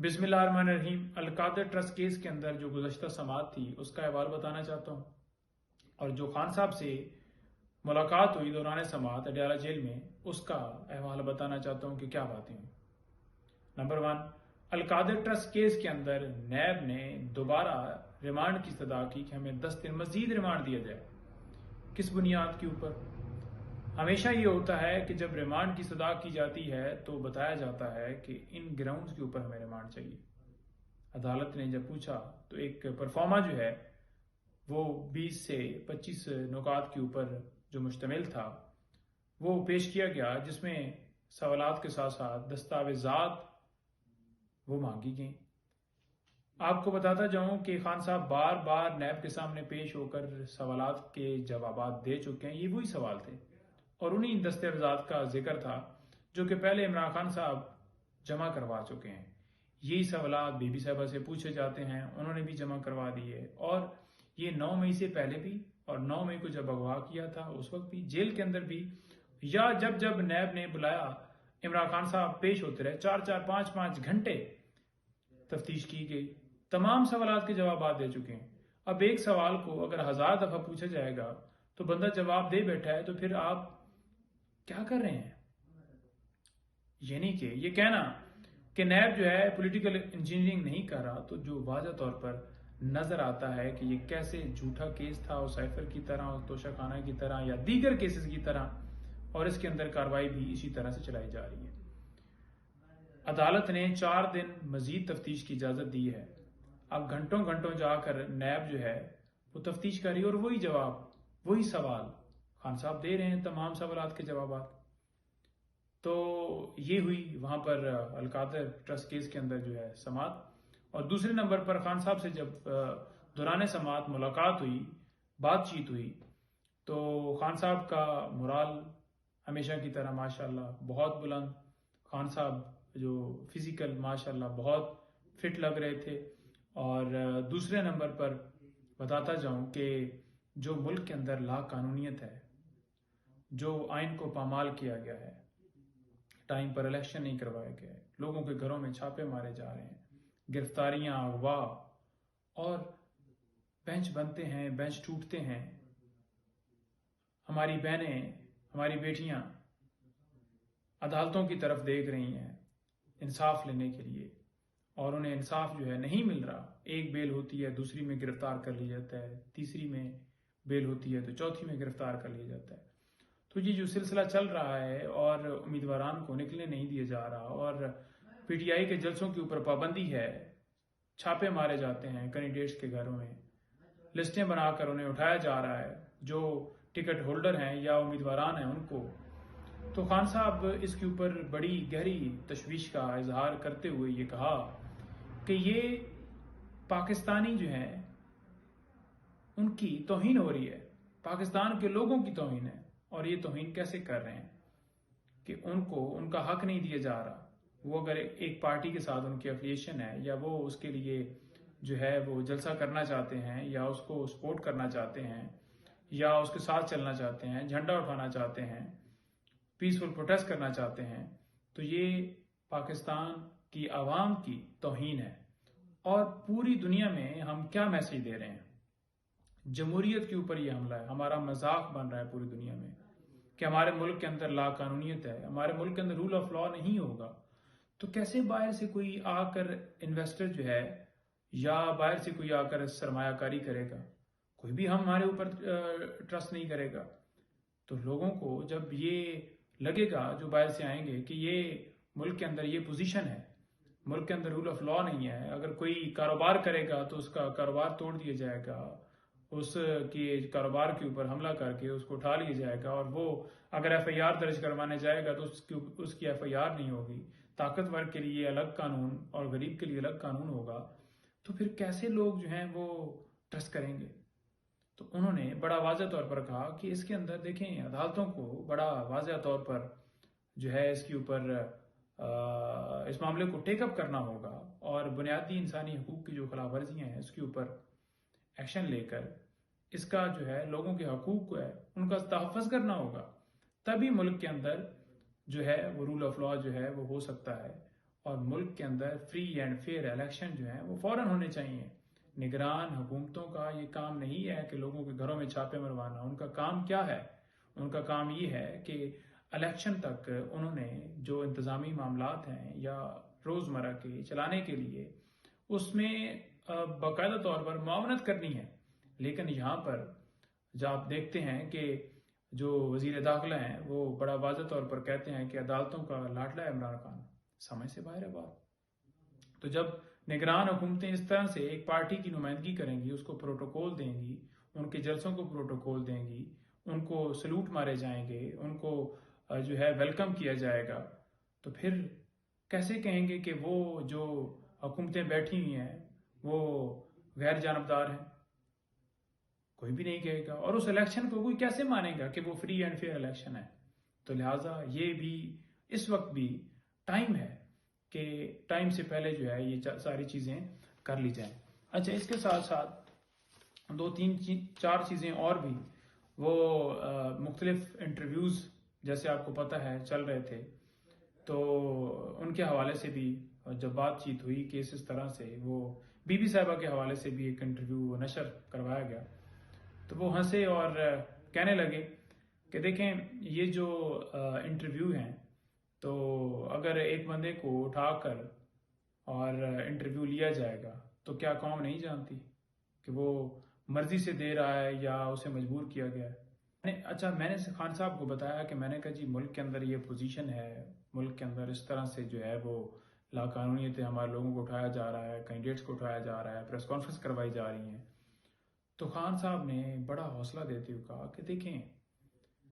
بسم اللہ الرحمن الرحیم۔ القادر ٹرسٹ کیس کے اندر جو گزشتہ سماعت تھی اس کا احوال بتانا چاہتا ہوں، اور جو خان صاحب سے ملاقات ہوئی دوران سماعت اڈیالہ جیل میں اس کا احوال بتانا چاہتا ہوں کہ کیا باتیں ہوئی۔ نمبر 1، القادر ٹرسٹ کیس کے اندر نیب نے دوبارہ ریمانڈ کی استدعا کی کہ ہمیں 10 دن مزید ریمانڈ دیا جائے۔ کس بنیاد کے اوپر؟ ہمیشہ یہ ہوتا ہے کہ جب ریمانڈ کی استدعا کی جاتی ہے تو بتایا جاتا ہے کہ ان گراؤنڈز کے اوپر ہمیں ریمانڈ چاہیے۔ عدالت نے جب پوچھا تو ایک پرفارما جو ہے وہ 20 سے 25 نکات کے اوپر جو مشتمل تھا وہ پیش کیا گیا، جس میں سوالات کے ساتھ ساتھ دستاویزات وہ مانگی گئیں۔ آپ کو بتاتا جاؤں کہ خان صاحب بار بار نیب کے سامنے پیش ہو کر سوالات کے جوابات دے چکے ہیں۔ یہ وہی سوال تھے اور انہی دستاویزات کا ذکر تھا جو کہ پہلے عمران خان صاحب جمع کروا چکے ہیں۔ یہی سوالات بی بی صاحبہ سے پوچھے جاتے ہیں، انہوں نے بھی جمع کروا دیے، اور یہ 9 مئی سے پہلے بھی اور 9 مئی کو جب اغوا کیا تھا اس وقت بھی، جیل کے اندر بھی، یا جب نیب نے بلایا عمران خان صاحب پیش ہوتے رہے، 4 5 گھنٹے تفتیش کی گئی، تمام سوالات کے جوابات دے چکے ہیں۔ اب ایک سوال کو اگر 1000 دفعہ پوچھا جائے گا تو بندہ جواب دے بیٹھا ہے، تو پھر آپ کیا کر رہے ہیں؟ یعنی کہ یہ کہنا کہ نیب جو ہے پولیٹیکل انجینئرنگ نہیں کر رہا، تو جو واضح طور پر نظر آتا ہے کہ یہ کیسے جھوٹا کیس تھا، اور سائفر کی طرح، اور توشہ خانہ کی طرح، یا دیگر کیسز کی طرح، اور اس کے اندر کارروائی بھی اسی طرح سے چلائی جا رہی ہے۔ عدالت نے 4 دن مزید تفتیش کی اجازت دی ہے۔ اب گھنٹوں جا کر نیب جو ہے وہ تفتیش کر رہی ہے، اور وہی جواب، وہی سوال خان صاحب دے رہے ہیں، تمام سوالات کے جوابات۔ تو یہ ہوئی وہاں پر القادر ٹرسٹ کیس کے اندر جو ہے سماعت، اور دوسرے نمبر پر خان صاحب سے جب دوران سماعت ملاقات ہوئی، بات چیت ہوئی، تو خان صاحب کا مورال ہمیشہ کی طرح ماشاءاللہ بہت بلند، خان صاحب جو فزیکل ماشاءاللہ بہت فٹ لگ رہے تھے۔ اور دوسرے نمبر پر بتاتا جاؤں کہ جو ملک کے اندر لا قانونیت ہے، جو آئین کو پامال کیا گیا ہے، ٹائم پر الیکشن نہیں کروایا گیا ہے، لوگوں کے گھروں میں چھاپے مارے جا رہے ہیں، گرفتاریاں، اغوا، اور بینچ بنتے ہیں، بینچ ٹوٹتے ہیں، ہماری بہنیں، ہماری بیٹیاں عدالتوں کی طرف دیکھ رہی ہیں انصاف لینے کے لیے، اور انہیں انصاف جو ہے نہیں مل رہا۔ ایک بیل ہوتی ہے، دوسری میں گرفتار کر لیا جاتا ہے، تیسری میں بیل ہوتی ہے تو چوتھی میں گرفتار کر لیا جاتا ہے۔ تو یہ جو سلسلہ چل رہا ہے اور امیدواران کو نکلنے نہیں دیا جا رہا، اور پی ٹی آئی کے جلسوں کے اوپر پابندی ہے، چھاپے مارے جاتے ہیں کینڈیڈیٹس کے گھروں میں، لسٹیں بنا کر انہیں اٹھایا جا رہا ہے، جو ٹکٹ ہولڈر ہیں یا امیدواران ہیں ان کو۔ تو خان صاحب اس کے اوپر بڑی گہری تشویش کا اظہار کرتے ہوئے یہ کہا کہ یہ پاکستانی جو ہیں ان کی توہین ہو رہی ہے، پاکستان کے لوگوں کی توہین ہے، اور یہ توہین کیسے کر رہے ہیں کہ ان کو ان کا حق نہیں دیا جا رہا۔ وہ اگر ایک پارٹی کے ساتھ ان کی افیلیشن ہے، یا وہ اس کے لیے جو ہے وہ جلسہ کرنا چاہتے ہیں، یا اس کو سپورٹ کرنا چاہتے ہیں، یا اس کے ساتھ چلنا چاہتے ہیں، جھنڈا اٹھانا چاہتے ہیں، پیسفل پروٹیسٹ کرنا چاہتے ہیں، تو یہ پاکستان کی عوام کی توہین ہے۔ اور پوری دنیا میں ہم کیا میسج دے رہے ہیں؟ جمہوریت کے اوپر یہ حملہ ہے، ہمارا مذاق بن رہا ہے پوری دنیا میں کہ ہمارے ملک کے اندر لا قانونیت ہے، ہمارے ملک کے اندر رول آف لا نہیں ہوگا۔ تو کیسے باہر سے کوئی آ کر انویسٹر جو ہے، یا باہر سے کوئی آ کر سرمایہ کاری کرے گا؟ کوئی بھی ہمارے اوپر ٹرسٹ نہیں کرے گا۔ تو لوگوں کو جب یہ لگے گا، جو باہر سے آئیں گے، کہ یہ ملک کے اندر یہ پوزیشن ہے، ملک کے اندر رول آف لا نہیں ہے، اگر کوئی کاروبار کرے گا تو اس کا کاروبار توڑ دیا جائے گا، اس کے کاروبار کے اوپر حملہ کر کے اس کو اٹھا لیا جائے گا، اور وہ اگر ایف آئی آر درج کروانے جائے گا تو اس کی ایف آئی آر نہیں ہوگی، طاقتور کے لیے الگ قانون اور غریب کے لیے الگ قانون ہوگا، تو پھر کیسے لوگ جو ہیں وہ ٹرسٹ کریں گے؟ تو انہوں نے بڑا واضح طور پر کہا کہ اس کے اندر دیکھیں، عدالتوں کو بڑا واضح طور پر جو ہے اس کے اوپر اس معاملے کو ٹیک اپ کرنا ہوگا، اور بنیادی انسانی حقوق کی جو خلاف ورزیاں ہیں اس کے اوپر ایکشن لے کر اس کا جو ہے لوگوں کے حقوق کو ہے ان کا تحفظ کرنا ہوگا، تبھی ملک کے اندر جو ہے وہ رول آف لا جو ہے وہ ہو سکتا ہے، اور ملک کے اندر فری اینڈ فیئر الیکشن جو ہیں وہ فوراً ہونے چاہیے۔ نگران حکومتوں کا یہ کام نہیں ہے کہ لوگوں کے گھروں میں چھاپے مروانا۔ ان کا کام کیا ہے؟ ان کا کام یہ ہے کہ الیکشن تک انہوں نے جو انتظامی معاملات ہیں یا روزمرہ کے چلانے کے لیے اس میں باقاعدہ طور پر معاونت کرنی ہے۔ لیکن یہاں پر جب آپ دیکھتے ہیں کہ جو وزیر داخلہ ہیں وہ بڑا واضح طور پر کہتے ہیں کہ عدالتوں کا لاڈلا ہے عمران خان، سمجھ سے باہر ہے بات۔ تو جب نگران حکومتیں اس طرح سے ایک پارٹی کی نمائندگی کریں گی، اس کو پروٹوکول دیں گی، ان کے جلسوں کو پروٹوکول دیں گی، ان کو سلوٹ مارے جائیں گے، ان کو جو ہے ویلکم کیا جائے گا، تو پھر کیسے کہیں گے کہ وہ جو حکومتیں بیٹھی ہوئی ہیں وہ غیر جانبدار ہیں؟ کوئی بھی نہیں کہے گا، اور اس الیکشن کو کوئی کیسے مانے گا کہ وہ فری اینڈ فیئر الیکشن ہے؟ تو لہٰذا یہ بھی اس وقت بھی ٹائم ہے کہ ٹائم سے پہلے جو ہے یہ ساری چیزیں کر لی جائیں۔ اچھا، اس کے ساتھ ساتھ 2-3-4 چیزیں اور بھی، وہ مختلف انٹرویوز جیسے آپ کو پتہ ہے چل رہے تھے، تو ان کے حوالے سے بھی جب بات چیت ہوئی کہ اس طرح سے وہ بی بی صاحبہ کے حوالے سے بھی ایک انٹرویو نشر کروایا گیا، تو وہ ہنسے اور کہنے لگے کہ دیکھیں یہ جو انٹرویو ہیں، تو اگر ایک بندے کو اٹھا کر اور انٹرویو لیا جائے گا تو کیا قوم نہیں جانتی کہ وہ مرضی سے دے رہا ہے یا اسے مجبور کیا گیا ہے؟ اچھا، میں نے خان صاحب کو بتایا کہ میں نے کہا جی ملک کے اندر یہ پوزیشن ہے، ملک کے اندر اس طرح سے جو ہے وہ لاقانونیت ہمارے لوگوں کو اٹھایا جا رہا ہے، کینڈیڈیٹس کو اٹھایا جا رہا ہے، پریس کانفرنس کروائی جا رہی ہیں۔ تو خان صاحب نے بڑا حوصلہ دیتے ہوئے کہا کہ دیکھیں